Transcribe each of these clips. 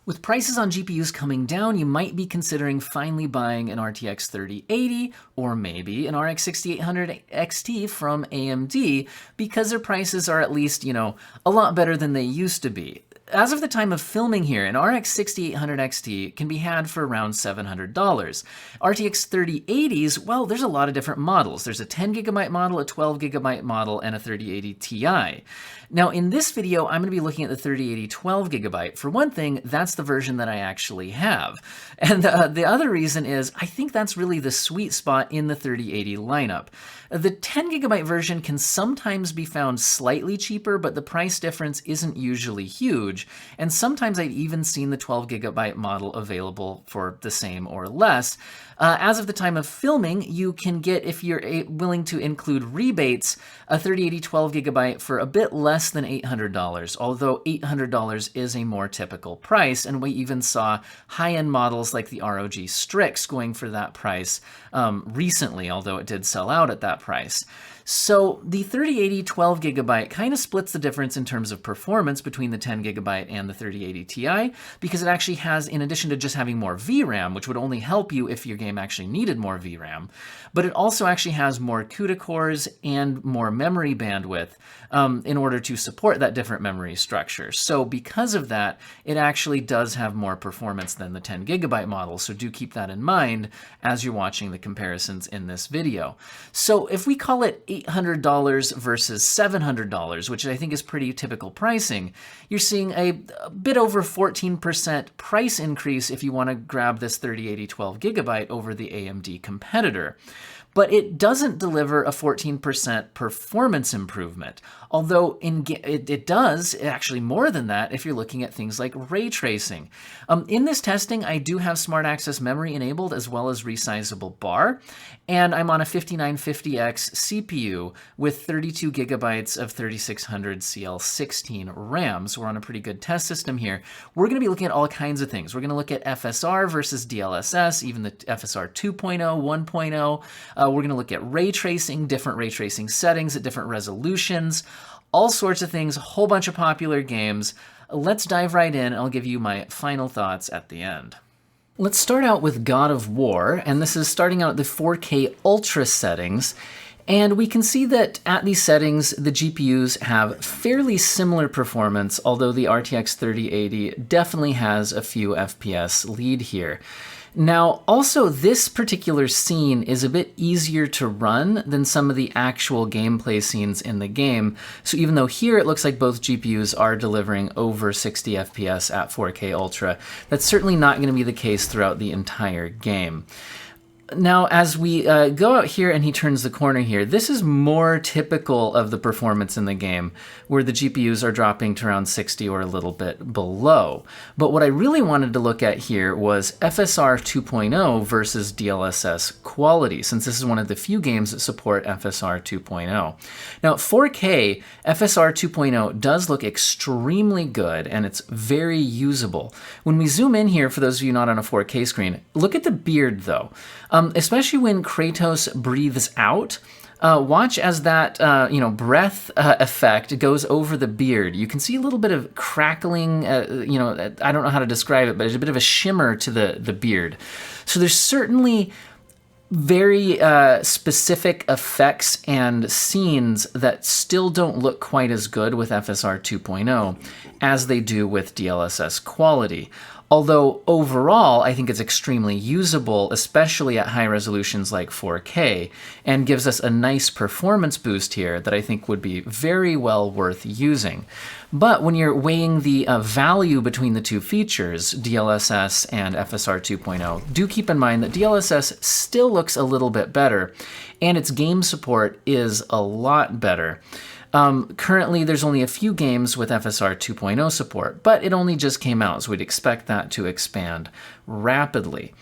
With prices on GPUs coming down, you might be considering finally buying an RTX 3080 or maybe an RX 6800 XT from AMD because their prices are at least, a lot better than they used to be. As of the time of filming here, an RX 6800 XT can be had for around $700. RTX 3080s, well, there's a lot of different models. There's a 10GB model, a 12GB model, and a 3080 Ti. Now, in this video, I'm going to be looking at the 3080 12GB. For one thing, that's the version that I actually have. And the other reason is I think that's really the sweet spot in the 3080 lineup. The 10GB version can sometimes be found slightly cheaper, but the price difference isn't usually huge. And sometimes I've even seen the 12GB model available for the same or less. As of the time of filming, you can get, if you're willing to include rebates, a 3080 12GB for a bit less than $800, although $800 is a more typical price, and we even saw high-end models like the ROG Strix going for that price recently, although it did sell out at that price. So the 3080 12GB kind of splits the difference in terms of performance between the 10GB and the 3080 Ti, because it actually has, in addition to just having more VRAM, which would only help you if your game actually needed more VRAM, but it also actually has more CUDA cores and more memory bandwidth in order to support that different memory structure. So because of that, it actually does have more performance than the 10GB model, so do keep that in mind as you're watching the comparisons in this video. So if we call it $800 versus $700, which I think is pretty typical pricing, you're seeing a bit over 14% price increase if you want to grab this 3080 12GB over the AMD competitor. But it doesn't deliver a 14% performance improvement, although it does actually more than that if you're looking at things like ray tracing. In this testing, I do have Smart Access Memory enabled as well as ResizeableBAR, and I'm on a 5950X CPU with 32GB of 3600 CL16 RAM, so we're on a pretty good test system here. We're going to be looking at all kinds of things. We're going to look at FSR versus DLSS, even the FSR 2.0, 1.0. We're going to look at ray tracing, different ray tracing settings at different resolutions, all sorts of things, a whole bunch of popular games. Let's dive right in, and I'll give you my final thoughts at the end. Let's start out with God of War, and this is starting out at the 4K Ultra settings. And we can see that at these settings, the GPUs have fairly similar performance, although the RTX 3080 definitely has a few FPS lead here. Now, also, this particular scene is a bit easier to run than some of the actual gameplay scenes in the game. So even though here it looks like both GPUs are delivering over 60 FPS at 4K Ultra, that's certainly not going to be the case throughout the entire game. Now, as we go out here and he turns the corner here, this is more typical of the performance in the game, where the GPUs are dropping to around 60 or a little bit below. But what I really wanted to look at here was FSR 2.0 versus DLSS quality, since this is one of the few games that support FSR 2.0. Now, 4K FSR 2.0 does look extremely good, and it's very usable. When we zoom in here, for those of you not on a 4K screen, look at the beard, though. Especially when Kratos breathes out, watch as that breath effect goes over the beard. You can see a little bit of crackling, I don't know how to describe it, but there's a bit of a shimmer to the beard. So there's certainly very specific effects and scenes that still don't look quite as good with FSR 2.0 as they do with DLSS quality. Although overall, I think it's extremely usable, especially at high resolutions like 4K, and gives us a nice performance boost here that I think would be very well worth using. But when you're weighing the value between the two features, DLSS and FSR 2.0, do keep in mind that DLSS still looks a little bit better, and its game support is a lot better. Currently, there's only a few games with FSR 2.0 support, but it only just came out, so we'd expect that to expand rapidly.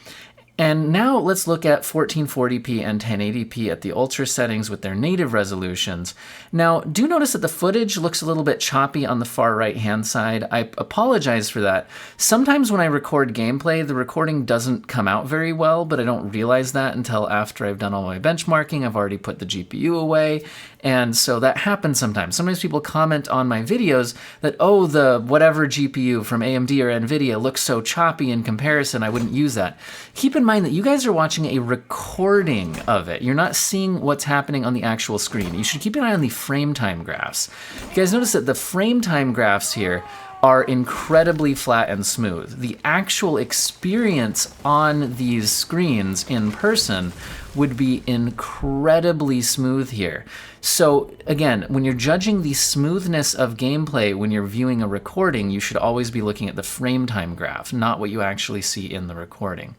And now let's look at 1440p and 1080p at the Ultra settings with their native resolutions. Now, do notice that the footage looks a little bit choppy on the far right-hand side. I apologize for that. Sometimes when I record gameplay, the recording doesn't come out very well, but I don't realize that until after I've done all my benchmarking. I've already put the GPU away, And so that happens sometimes. Sometimes people comment on my videos that, oh, the whatever GPU from AMD or NVIDIA looks so choppy in comparison, I wouldn't use that. Keep in mind that you guys are watching a recording of it. You're not seeing what's happening on the actual screen. You should keep an eye on the frame time graphs. You guys notice that the frame time graphs here are incredibly flat and smooth. The actual experience on these screens in person would be incredibly smooth here. So again, when you're judging the smoothness of gameplay when you're viewing a recording, you should always be looking at the frame time graph, not what you actually see in the recording.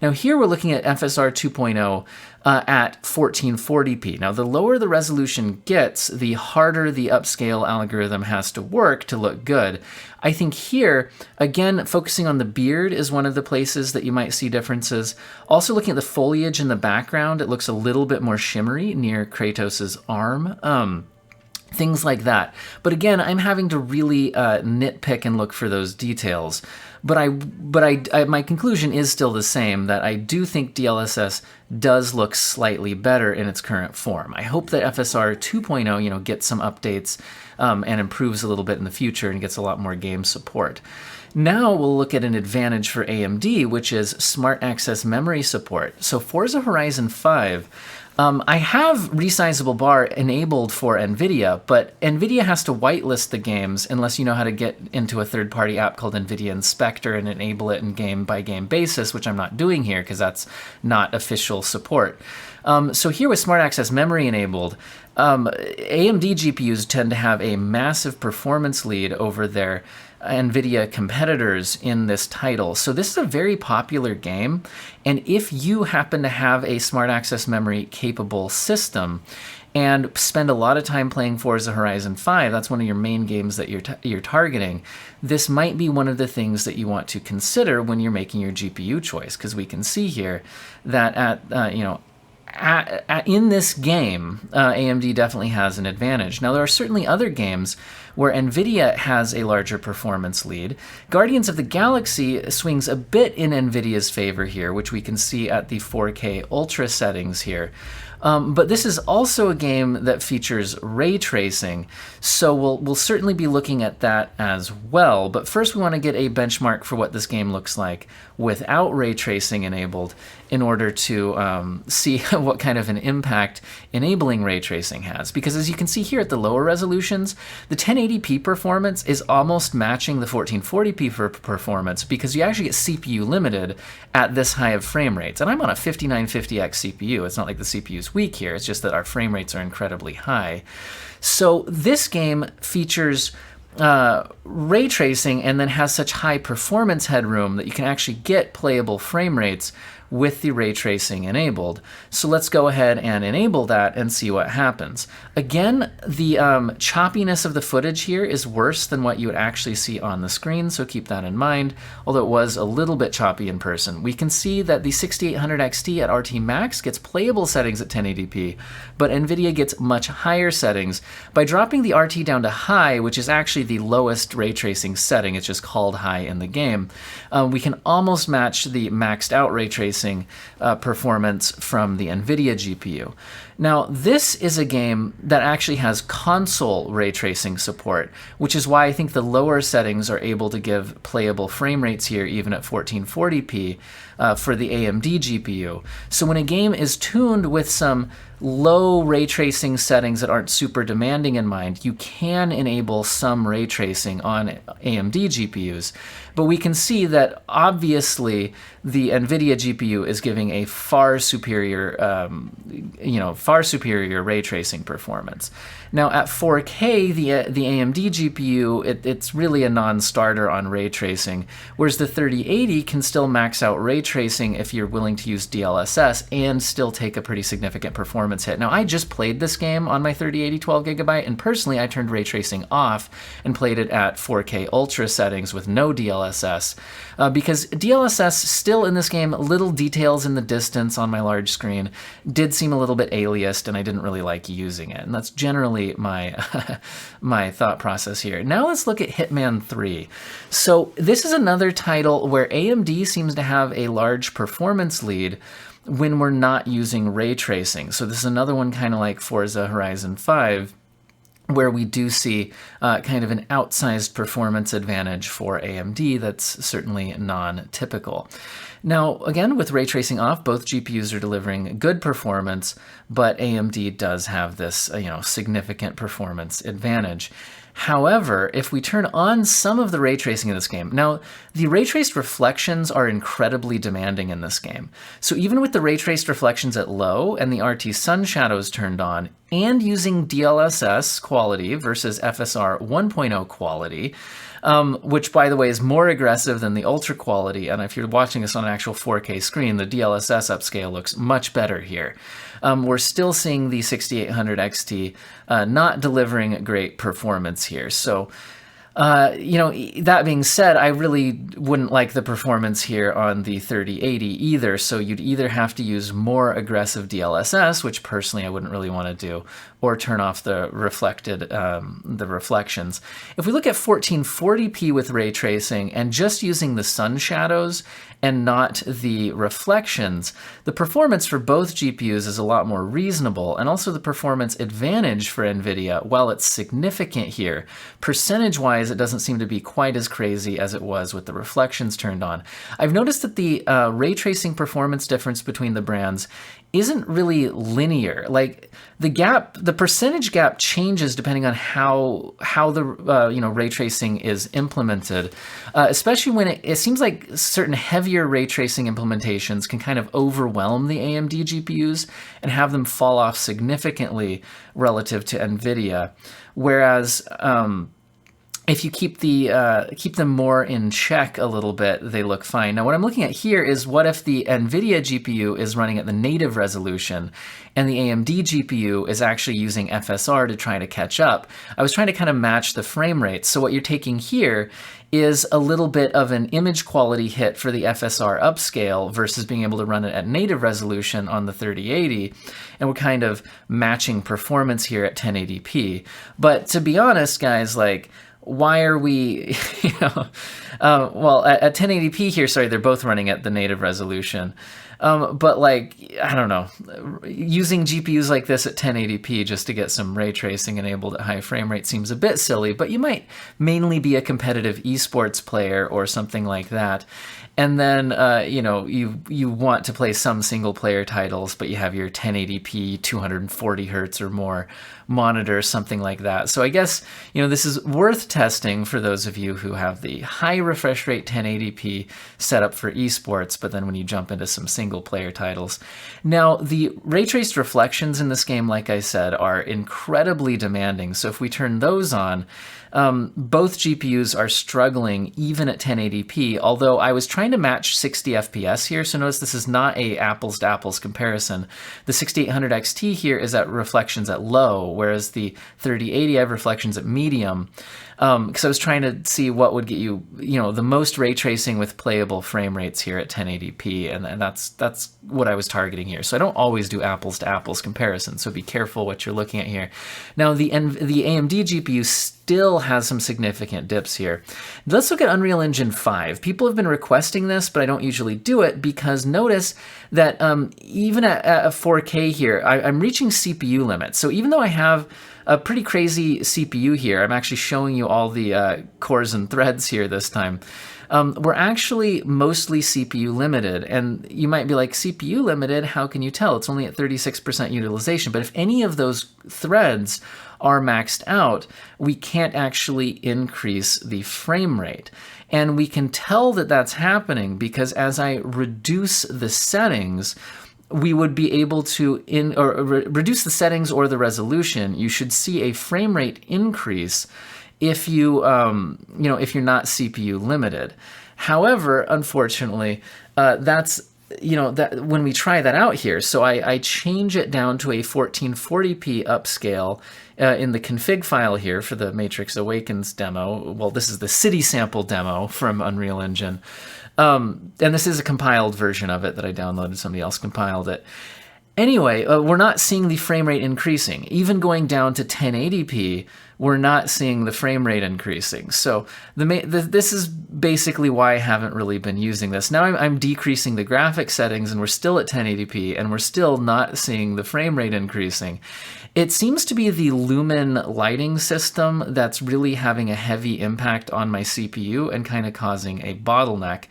Now here we're looking at FSR 2.0 at 1440p. Now the lower the resolution gets, the harder the upscale algorithm has to work to look good. I think here, again, focusing on the beard is one of the places that you might see differences. Also looking at the foliage in the background, it looks a little bit more shimmery near Kratos' arm. Things like that. But again, I'm having to really nitpick and look for those details. But my conclusion is still the same, that I do think DLSS does look slightly better in its current form. I hope that FSR 2.0, gets some updates and improves a little bit in the future and gets a lot more game support. Now we'll look at an advantage for AMD, which is smart access memory support. So Forza Horizon 5, I have ResizeableBAR enabled for NVIDIA, but NVIDIA has to whitelist the games unless you know how to get into a third-party app called NVIDIA Inspector and enable it in game-by-game basis, which I'm not doing here because that's not official support. So here with Smart Access Memory enabled, AMD GPUs tend to have a massive performance lead over their NVIDIA competitors in this title. So this is a very popular game, and if you happen to have a smart access memory capable system and spend a lot of time playing Forza Horizon 5, that's one of your main games that you're targeting, this might be one of the things that you want to consider when you're making your GPU choice, because we can see here that in this game, AMD definitely has an advantage. Now, there are certainly other games where NVIDIA has a larger performance lead. Guardians of the Galaxy swings a bit in NVIDIA's favor here, which we can see at the 4K Ultra settings here. But this is also a game that features ray tracing, so we'll certainly be looking at that as well. But first we want to get a benchmark for what this game looks like without ray tracing enabled in order to see what kind of an impact enabling ray tracing has. Because as you can see here at the lower resolutions, the 1080p performance is almost matching the 1440p performance, because you actually get CPU limited at this high of frame rates. And I'm on a 5950X CPU. It's not like the CPU's weak here, it's just that our frame rates are incredibly high. So this game features ray tracing and then has such high performance headroom that you can actually get playable frame rates with the ray tracing enabled. So let's go ahead and enable that and see what happens. Again, the choppiness of the footage here is worse than what you would actually see on the screen, so keep that in mind, although it was a little bit choppy in person. We can see that the 6800 XT at RT Max gets playable settings at 1080p, but NVIDIA gets much higher settings. By dropping the RT down to high, which is actually the lowest ray tracing setting, it's just called high in the game, we can almost match the maxed out ray tracing performance from the NVIDIA GPU. Now, this is a game that actually has console ray tracing support, which is why I think the lower settings are able to give playable frame rates here, even at 1440p for the AMD GPU. So when a game is tuned with some low ray tracing settings that aren't super demanding in mind, you can enable some ray tracing on AMD GPUs. But we can see that obviously the NVIDIA GPU is giving a far superior, far superior ray tracing performance. Now at 4K, the AMD GPU, it's really a non-starter on ray tracing, whereas the 3080 can still max out ray tracing if you're willing to use DLSS and still take a pretty significant performance hit. Now I just played this game on my 3080 12GB, and personally I turned ray tracing off and played it at 4K Ultra settings with no DLSS, because DLSS still in this game, little details in the distance on my large screen did seem a little bit aliased, and I didn't really like using it. And that's generally my my thought process here. Now let's look at Hitman 3. So this is another title where AMD seems to have a large performance lead, when we're not using ray tracing. So this is another one kind of like Forza Horizon 5, where we do see kind of an outsized performance advantage for AMD that's certainly non-typical. Now, again, with ray tracing off, both GPUs are delivering good performance, but AMD does have this, significant performance advantage. However, if we turn on some of the ray tracing in this game, now the ray traced reflections are incredibly demanding in this game. So even with the ray traced reflections at low and the RT sun shadows turned on, and using DLSS quality versus FSR 1.0 quality, which, by the way, is more aggressive than the ultra quality. And if you're watching this on an actual 4K screen, the DLSS upscale looks much better here. We're still seeing the 6800 XT not delivering great performance here. So, that being said, I really wouldn't like the performance here on the 3080 either. So you'd either have to use more aggressive DLSS, which personally I wouldn't really want to do, or turn off the reflections. If we look at 1440p with ray tracing and just using the sun shadows and not the reflections, the performance for both GPUs is a lot more reasonable, and also the performance advantage for NVIDIA, while it's significant here, percentage-wise it doesn't seem to be quite as crazy as it was with the reflections turned on. I've noticed that the ray tracing performance difference between the brands isn't really linear. Like the percentage gap changes depending on how the ray tracing is implemented, especially when it seems like certain heavier ray tracing implementations can kind of overwhelm the AMD GPUs and have them fall off significantly relative to NVIDIA, whereas if you keep them more in check a little bit, they look fine. Now, what I'm looking at here is what if the NVIDIA GPU is running at the native resolution and the AMD GPU is actually using FSR to try to catch up. I was trying to kind of match the frame rates. So what you're taking here is a little bit of an image quality hit for the FSR upscale versus being able to run it at native resolution on the 3080. And we're kind of matching performance here at 1080p. But to be honest, guys, why are we, well, at 1080p here, sorry, they're both running at the native resolution. But I don't know, using GPUs like this at 1080p just to get some ray tracing enabled at high frame rate seems a bit silly, but you might mainly be a competitive eSports player or something like that. And then, you want to play some single player titles, but you have your 1080p, 240 hertz or more monitor, something like that. So I guess, this is worth testing for those of you who have the high refresh rate 1080p set up for esports, but then when you jump into some single player titles. Now, the ray traced reflections in this game, like I said, are incredibly demanding. So if we turn those on, both GPUs are struggling even at 1080p, although I was trying to match 60 FPS here, so notice this is not a apples to apples comparison. The 6800 XT here is at reflections at low, whereas the 3080 I have reflections at medium, because I was trying to see what would get you, the most ray tracing with playable frame rates here at 1080p, and that's what I was targeting here. So I don't always do apples to apples comparison, so be careful what you're looking at here. Now the AMD GPU still has some significant dips here. Let's look at Unreal Engine 5. People have been requesting this, but I don't usually do it because notice that even at 4K here, I'm reaching CPU limits. So even though I have a pretty crazy CPU here, I'm actually showing you all the cores and threads here this time. We're actually mostly CPU limited, and you might be like, CPU limited, how can you tell? It's only at 36% utilization, but if any of those threads are maxed out, we can't actually increase the frame rate. And we can tell that that's happening because as I reduce the settings, we would be able to reduce the settings or the resolution. You should see a frame rate increase if you if you're not CPU limited. However, unfortunately, that's that when we try that out here. So I change it down to a 1440p upscale in the config file here for the Matrix Awakens demo. Well, this is the city sample demo from Unreal Engine. And this is a compiled version of it that I downloaded. Somebody else compiled it. Anyway, we're not seeing the frame rate increasing. Even going down to 1080p, we're not seeing the frame rate increasing. So this is basically why I haven't really been using this. Now I'm decreasing the graphic settings and we're still at 1080p and we're still not seeing the frame rate increasing. It seems to be the lumen lighting system that's really having a heavy impact on my CPU and kind of causing a bottleneck.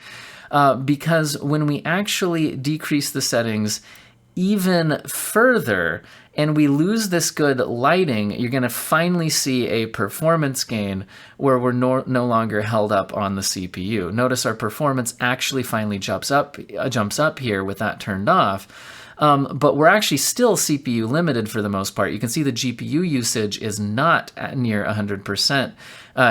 Because when we actually decrease the settings even further and we lose this good lighting, you're going to finally see a performance gain where we're no longer held up on the CPU. Notice our performance actually finally jumps up here with that turned off. But we're actually still CPU limited for the most part. You can see the GPU usage is not at near 100%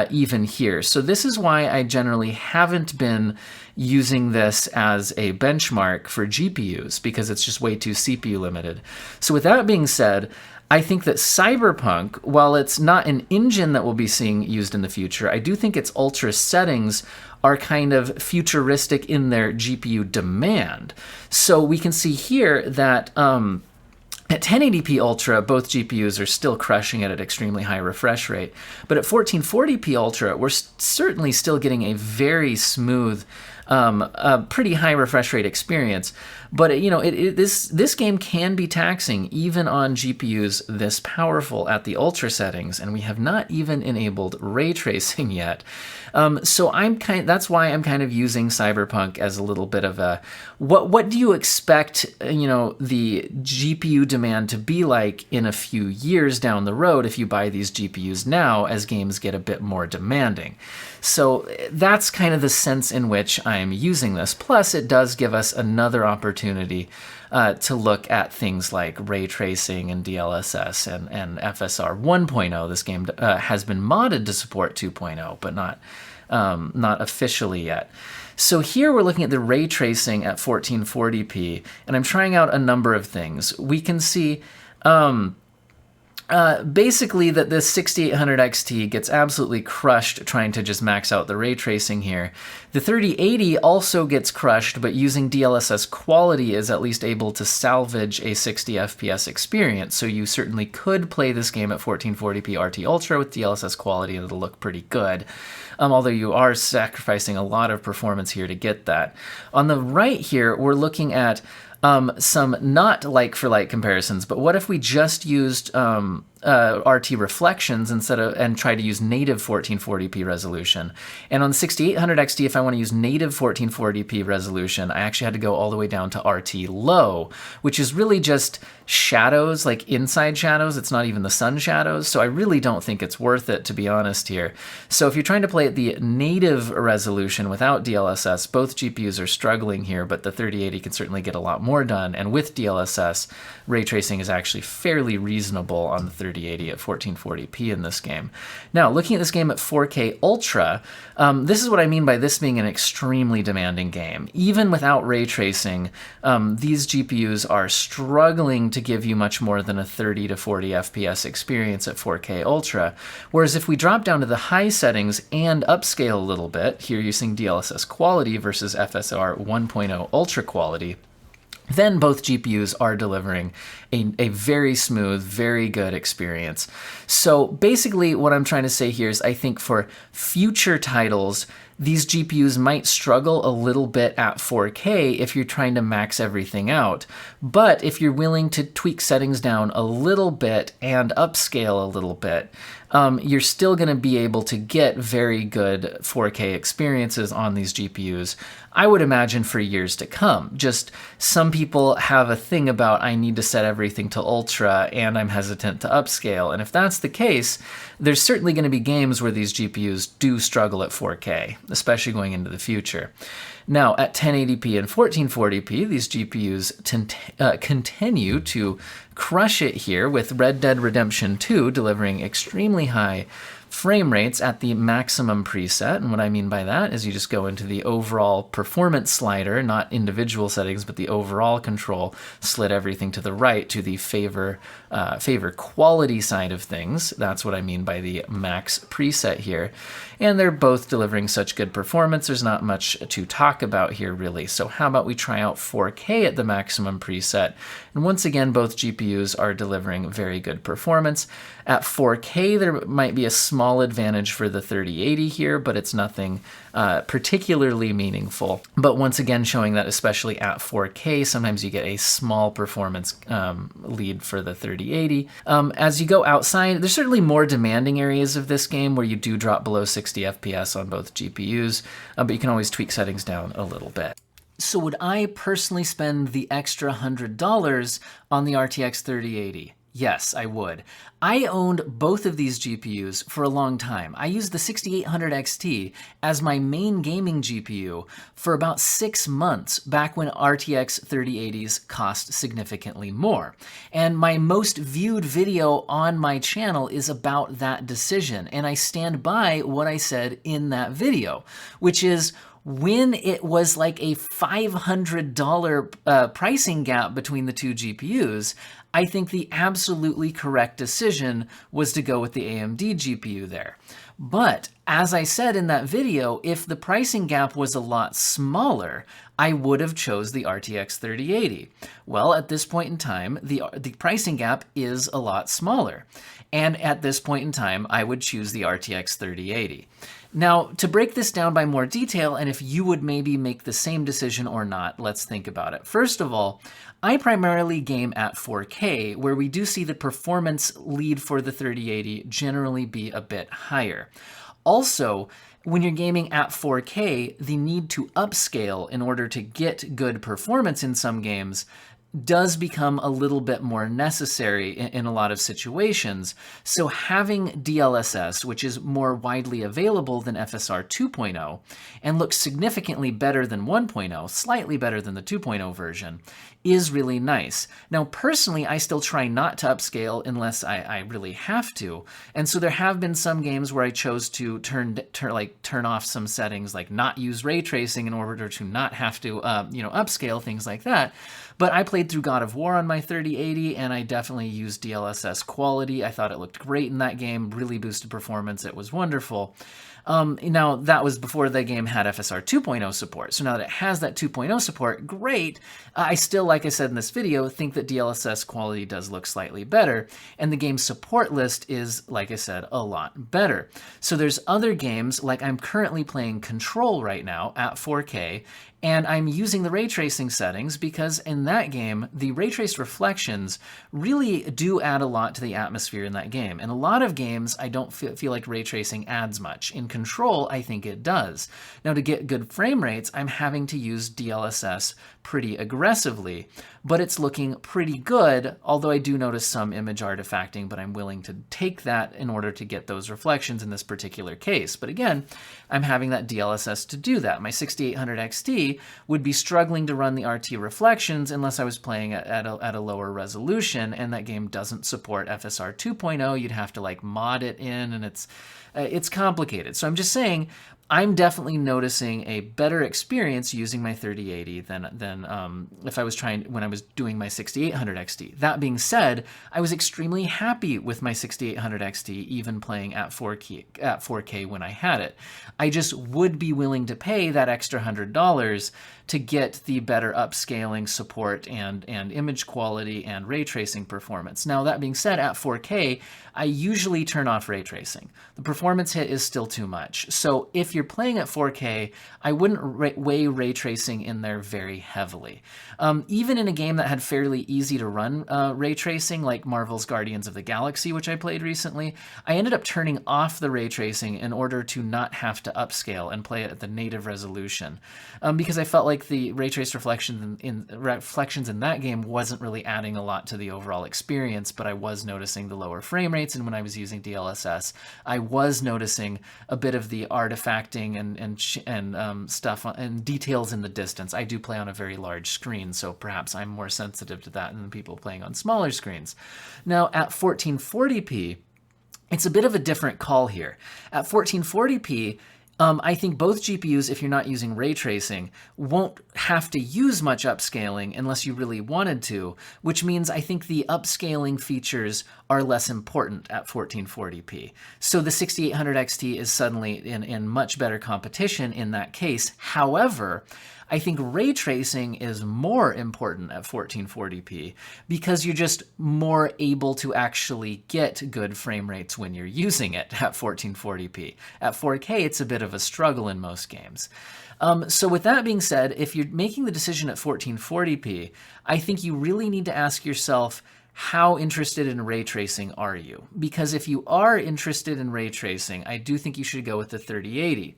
even here. So this is why I generally haven't been using this as a benchmark for GPUs, because it's just way too CPU limited. So with that being said, I think that Cyberpunk, while it's not an engine that we'll be seeing used in the future, I do think its ultra settings are kind of futuristic in their GPU demand. So we can see here that at 1080p Ultra, both GPUs are still crushing it at extremely high refresh rate. But at 1440p Ultra, we're certainly still getting a very smooth, a pretty high refresh rate experience. But this game can be taxing even on GPUs this powerful at the Ultra settings, and we have not even enabled ray tracing yet. So that's why I'm kind of using Cyberpunk as a little bit of a what do you expect the GPU demand to be like in a few years down the road if you buy these GPUs now as games get a bit more demanding. So that's kind of the sense in which I'm using this. Plus, it does give us another opportunity to look at things like ray tracing and DLSS and FSR 1.0. This game has been modded to support 2.0, but not officially yet. So here we're looking at the ray tracing at 1440p, and I'm trying out a number of things. We can see basically that this 6800 XT gets absolutely crushed trying to just max out the ray tracing here. The 3080 also gets crushed, but using DLSS quality is at least able to salvage a 60 FPS experience. So you certainly could play this game at 1440p RT Ultra with DLSS quality and it'll look pretty good. Although you are sacrificing a lot of performance here to get that. On the right here, we're looking at some not like-for-like comparisons, but what if we just used RT reflections and try to use native 1440p resolution? And on the 6800 XT, if I want to use native 1440p resolution, I actually had to go all the way down to RT low, which is really just shadows, like inside shadows. It's not even the sun shadows. So I really don't think it's worth it, to be honest here. So if you're trying to play at the native resolution without DLSS, both GPUs are struggling here, but the 3080 can certainly get a lot more done. And with DLSS, ray tracing is actually fairly reasonable on the 3080 at 1440p in this game. Now, looking at this game at 4K Ultra, this is what I mean by this being an extremely demanding game. Even without ray tracing, these GPUs are struggling to give you much more than a 30 to 40 FPS experience at 4K Ultra. Whereas if we drop down to the high settings and upscale a little bit, here using DLSS quality versus FSR 1.0 Ultra quality, then both GPUs are delivering a very smooth, very good experience. So basically what I'm trying to say here is I think for future titles, these GPUs might struggle a little bit at 4K if you're trying to max everything out. But if you're willing to tweak settings down a little bit and upscale a little bit, you're still going to be able to get very good 4K experiences on these GPUs, I would imagine, for years to come. Just some people have a thing about, I need to set everything to ultra and I'm hesitant to upscale. And if that's the case, there's certainly going to be games where these GPUs do struggle at 4K, especially going into the future. Now, at 1080p and 1440p, these GPUs continue to crush it here, with Red Dead Redemption 2 delivering extremely high frame rates at the maximum preset. And what I mean by that is you just go into the overall performance slider, not individual settings, but the overall control, slit everything to the right to the favor quality side of things. That's what I mean by the max preset here. and they're both delivering such good performance, there's not much to talk about here really. So how about we try out 4K at the maximum preset? And once again, both GPUs are delivering very good performance. At 4K, there might be a small advantage for the 3080 here, but it's nothing particularly meaningful. But once again, showing that especially at 4K, sometimes you get a small performance lead for the 3080. As you go outside, there's certainly more demanding areas of this game where you do drop below 60 FPS on both GPUs, but you can always tweak settings down a little bit. So would I personally spend the extra $100 on the RTX 3080? Yes, I would. I owned both of these GPUs for a long time. I used the 6800 XT as my main gaming GPU for about 6 months back when RTX 3080s cost significantly more. And my most viewed video on my channel is about that decision. And I stand by what I said in that video, which is when it was like a $500 pricing gap between the two GPUs, I think the absolutely correct decision was to go with the AMD GPU there. But as I said in that video, if the pricing gap was a lot smaller, I would have chose the RTX 3080. Well, at this point in time, the pricing gap is a lot smaller. And at this point in time, I would choose the RTX 3080. Now, to break this down by more detail, and if you would maybe make the same decision or not, let's think about it. First of all, I primarily game at 4K, where we do see the performance lead for the 3080 generally be a bit higher. Also, when you're gaming at 4K, the need to upscale in order to get good performance in some games does become a little bit more necessary in a lot of situations. So having DLSS, which is more widely available than FSR 2.0 and looks significantly better than 1.0, slightly better than the 2.0 version, is really nice. Now, personally, I still try not to upscale unless I really have to. And so there have been some games where I chose to turn off some settings, like not use ray tracing in order to not have to, upscale, things like that. But I played through God of War on my 3080, and I definitely used DLSS quality. I thought it looked great in that game, really boosted performance. It was wonderful. Now, that was before the game had FSR 2.0 support. So now that it has that 2.0 support, great. I still, like I said in this video, think that DLSS quality does look slightly better. And the game's support list is, like I said, a lot better. So there's other games, like I'm currently playing Control right now at 4K, and I'm using the ray tracing settings because in that game, the ray traced reflections really do add a lot to the atmosphere in that game. In a lot of games, I don't feel like ray tracing adds much. In Control, I think it does. Now, to get good frame rates, I'm having to use DLSS pretty aggressively, but it's looking pretty good, although I do notice some image artifacting, but I'm willing to take that in order to get those reflections in this particular case. But again, I'm having that DLSS to do that. My 6800 XT would be struggling to run the RT reflections unless I was playing at a lower resolution, and that game doesn't support FSR 2.0. You'd have to like mod it in, and it's complicated. So I'm just saying, I'm definitely noticing a better experience using my 3080 than if I was when I was doing my 6800 XT. That being said, I was extremely happy with my 6800 XT, even playing at 4K when I had it. I just would be willing to pay that extra $100 to get the better upscaling support and image quality and ray tracing performance. Now, that being said, at 4K, I usually turn off ray tracing. The performance hit is still too much. So if you're playing at 4K, I wouldn't weigh ray tracing in there very heavily. Even in a game that had fairly easy to run ray tracing, like Marvel's Guardians of the Galaxy, which I played recently, I ended up turning off the ray tracing in order to not have to upscale and play it at the native resolution, because I felt like the ray trace reflections in that game wasn't really adding a lot to the overall experience, but I was noticing the lower frame rates, and when I was using DLSS, I was noticing a bit of the artifacting and stuff and details in the distance. I do play on a very large screen, so perhaps I'm more sensitive to that than people playing on smaller screens. Now, at 1440p, it's a bit of a different call here. At 1440p, I think both GPUs, if you're not using ray tracing, won't have to use much upscaling unless you really wanted to, which means I think the upscaling features are less important at 1440p. So the 6800 XT is suddenly in much better competition in that case. However, I think ray tracing is more important at 1440p because you're just more able to actually get good frame rates when you're using it at 1440p. At 4K, it's a bit of a struggle in most games. So with that being said, if you're making the decision at 1440p, I think you really need to ask yourself, how interested in ray tracing are you? Because if you are interested in ray tracing, I do think you should go with the 3080.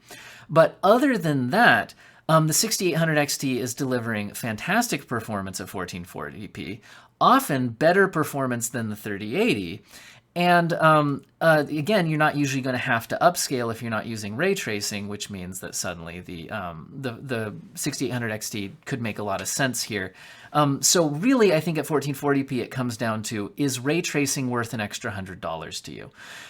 But other than that, the 6800 XT is delivering fantastic performance at 1440p, often better performance than the 3080. And again, you're not usually going to have to upscale if you're not using ray tracing, which means that suddenly the 6800 XT could make a lot of sense here. So really, I think at 1440p, it comes down to, is ray tracing worth an extra $100 to you?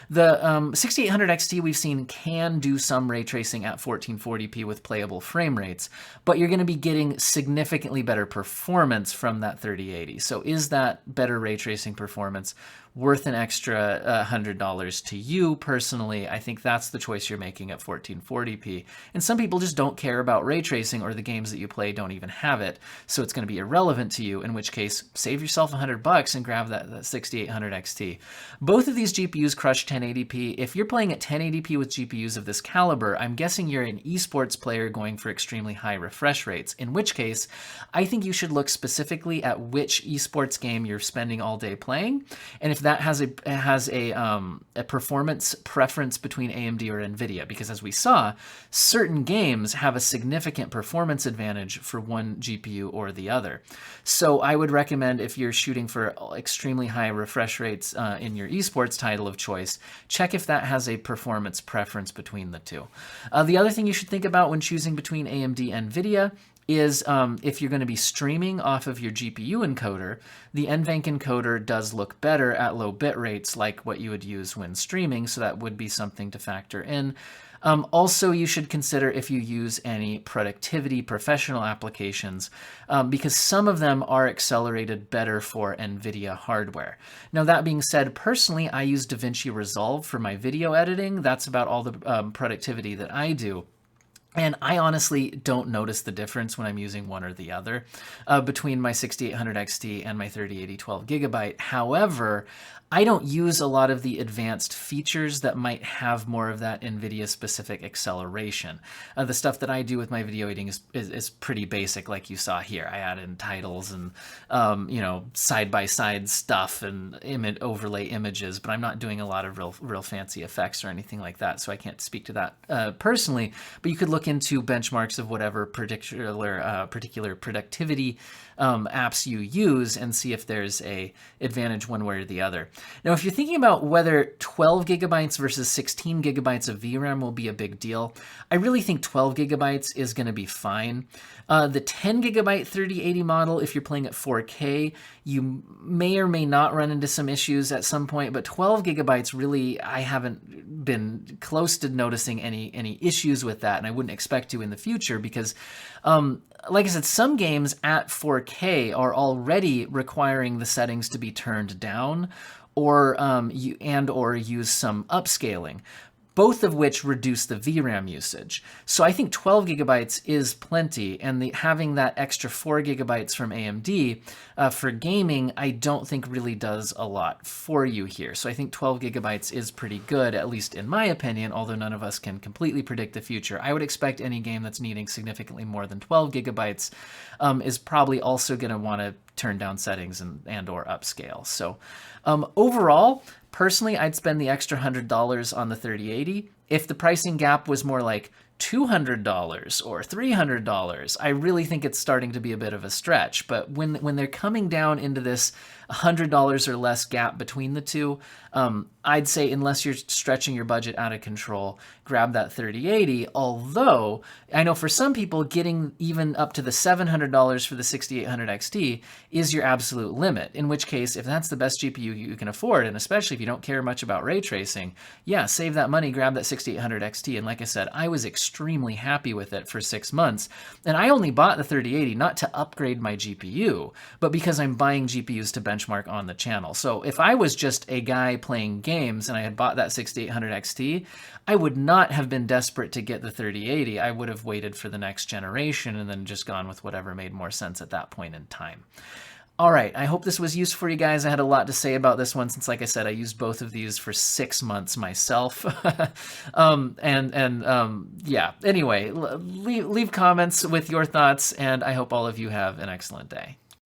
The 6800 XT we've seen can do some ray tracing at 1440p with playable frame rates, but you're going to be getting significantly better performance from that 3080. So is that better ray tracing performance worth an extra $100 to you personally? I think that's the choice you're making at 1440p. And some people just don't care about ray tracing, or the games that you play don't even have it, so it's going to be irrelevant to you, in which case save yourself $100 and grab that 6800 XT. Both of these GPUs crush 1080p. If you're playing at 1080p with GPUs of this caliber, I'm guessing you're an eSports player going for extremely high refresh rates, in which case I think you should look specifically at which eSports game you're spending all day playing, and if that has a performance preference between AMD or NVIDIA, because as we saw, certain games have a significant performance advantage for one GPU or the other. So I would recommend, if you're shooting for extremely high refresh rates in your esports title of choice, check if that has a performance preference between the two. The other thing you should think about when choosing between AMD and NVIDIA is if you're going to be streaming off of your GPU encoder, the NVENC encoder does look better at low bit rates like what you would use when streaming, so that would be something to factor in. Also, you should consider if you use any productivity professional applications, because some of them are accelerated better for NVIDIA hardware. Now, that being said, personally, I use DaVinci Resolve for my video editing. That's about all the productivity that I do. And I honestly don't notice the difference when I'm using one or the other between my 6800 XT and my 3080 12GB. However, I don't use a lot of the advanced features that might have more of that NVIDIA-specific acceleration. The stuff that I do with my video editing is pretty basic, like you saw here. I add in titles and side-by-side stuff and overlay images, but I'm not doing a lot of real fancy effects or anything like that, so I can't speak to that personally. But you could look into benchmarks of whatever particular productivity apps you use and see if there's a advantage one way or the other. Now, if you're thinking about whether 12 gigabytes versus 16 gigabytes of VRAM will be a big deal, I really think 12 gigabytes is going to be fine. The 10 gigabyte 3080 model, if you're playing at 4K, you may or may not run into some issues at some point, but 12 gigabytes really, I haven't been close to noticing any issues with that, and I wouldn't expect to in the future because like I said, some games at 4K are already requiring the settings to be turned down or use some upscaling, both of which reduce the VRAM usage. So I think 12 gigabytes is plenty, and having that extra 4 gigabytes from AMD for gaming, I don't think really does a lot for you here. So I think 12 gigabytes is pretty good, at least in my opinion, although none of us can completely predict the future. I would expect any game that's needing significantly more than 12 gigabytes is probably also going to want to turn down settings and or upscale. So overall, personally, I'd spend the extra $100 on the 3080. If the pricing gap was more like $200 or $300, I really think it's starting to be a bit of a stretch. But when they're coming down into this $100 or less gap between the two. I'd say unless you're stretching your budget out of control, grab that 3080. Although I know for some people, getting even up to the $700 for the 6800 XT is your absolute limit. In which case, if that's the best GPU you can afford, and especially if you don't care much about ray tracing, yeah, save that money, grab that 6800 XT. And like I said, I was extremely happy with it for 6 months. And I only bought the 3080 not to upgrade my GPU, but because I'm buying GPUs to benchmark on the channel. So if I was just a guy playing games and I had bought that 6800 XT, I would not have been desperate to get the 3080. I would have waited for the next generation and then just gone with whatever made more sense at that point in time. All right, I hope this was useful for you guys. I had a lot to say about this one since, like I said, I used both of these for 6 months myself. Yeah, anyway, leave comments with your thoughts, and I hope all of you have an excellent day.